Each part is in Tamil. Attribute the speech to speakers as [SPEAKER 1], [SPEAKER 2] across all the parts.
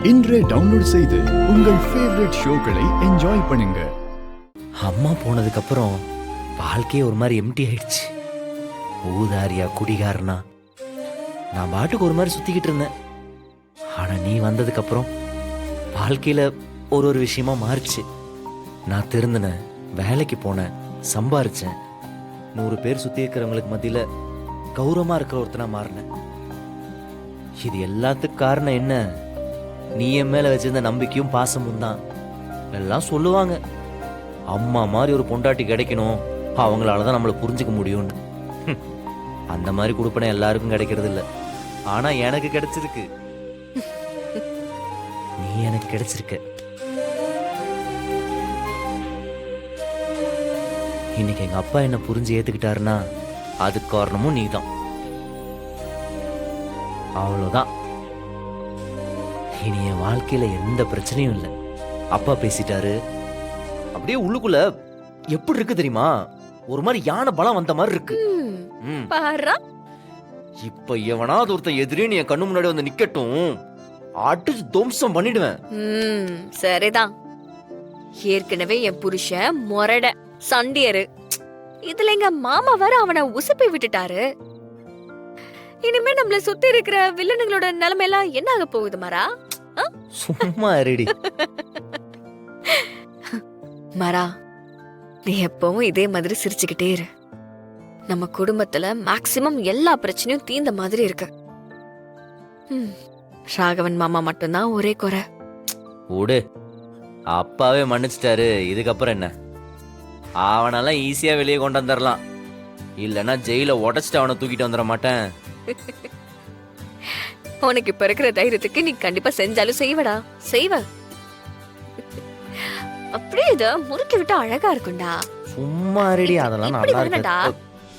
[SPEAKER 1] இன்றே டவுன்லோட் செய்து உங்கள் ஃபேவரட் ஷோக்களை என்ஜாய் பண்ணுங்க.
[SPEAKER 2] அம்மா போனதுக்கு அப்புறம் வாழ்க்கையே ஒரு மாதிரி எம்டி ஆயிடுச்சு. ஊதாரியா குடிகாரனா நான் பாட்டுக்கு ஒரு மாதிரி சுத்திக்கிட்டு இருந்தேன். ஆனா நீ வந்ததுக்கு அப்புறம் வாழ்க்கையில ஒரு விஷயமா மாறிச்சு. நான் திருந்தினேன், வேலைக்கு போனேன், சம்பாரிச்சேன். 100 பேர் சுத்தி இருக்கிறவங்களுக்கு மத்தியில கௌரவமா இருக்கிற ஒருத்தனா மாறினேன். இது எல்லாத்துக்கும் காரணம் என்ன? நீ என் மேல வச்சிருந்த நம்பிக்கையும் பாசமும் தான். எல்லாம் சொல்லுவாங்க, அம்மா மாதிரி ஒரு பொண்டாட்டி கிடைக்கணும், அவங்களாலதான் நம்மளை புரிஞ்சுக்க முடியும்னு. அந்த மாதிரி கொடுப்பன எல்லாருக்கும் கிடைக்கிறது இல்ல. ஆனா எனக்கு கிடைச்சிருக்கு. நீ எனக்கு கிடைச்சிருக்க. இன்னைக்கு எங்க அப்பா என்ன புரிஞ்சு ஏத்துக்கிட்டாருன்னா அதுக்கு காரணமும் நீதான். அவ்வளவுதான். இனி என் வாழ்க்கையில எந்த பிரச்சனையும் இல்லை. அப்பா பேசிட்டாரு. அப்படியே உள்ளுக்குள்ள எப்படி இருக்கு தெரியுமா? ஒரு மாதிரி யானை பலம் வந்த மாதிரி இருக்கு. இப்ப எவனாவது ஒருத்தன் எதிரே என் கண்ணு முன்னாடி வந்து நிக்கட்டும், அடிச்சு துவம்சம் பண்ணிடுவேன்.
[SPEAKER 3] சரிதான். ஏற்கனவே என் புருஷன் மொரட சண்டியரு. இதுல எங்க மாமா வர அவனை உசுப்பி விட்டுட்டாரு. இனிமே நம்மள சுத்தி இருக்கிற வில்லனுங்களோட நிலைமை எல்லாம் என்ன ஆக போகுது மரா?
[SPEAKER 2] சும்மா ரெடி
[SPEAKER 3] மரா, நீ எப்பவும் இதே மாதிரி சிரிச்சுக்கிட்டே இரு. நம்ம குடும்பத்துல மேக்சிமம் எல்லா பிரச்சனையும் தீர்ந்த மாதிரி இருக்கு. ராகவன் மாமா மட்டும்தான் ஒரே குறை.
[SPEAKER 2] ஓடு, அப்பாவே மன்னிச்சிட்டாரு. இதுக்கப்புறம் என்ன? அவனெல்லாம் ஈஸியா வெளியே கொண்டு வந்துடலாம். இல்லன்னா ஜெயில உடைச்சிட்டு அவனை தூக்கிட்டு வந்துட மாட்டேன்.
[SPEAKER 3] உனக்கு இப்ப இருக்கிற தைரியத்துக்கு நீ கண்டிப்பா செஞ்சாலும் செய்வடா, செய்வ. அப்படியே இத முறுக்கி விட்டு அழகா இருக்கும்டா.
[SPEAKER 2] சும்மா ரெடி, அதெல்லாம் நல்லா இருக்கு.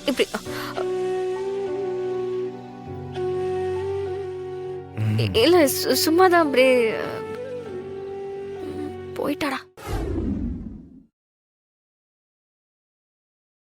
[SPEAKER 3] இப்படி இல்ல, சும்மாதான் அப்படியே போயிட்டாடா.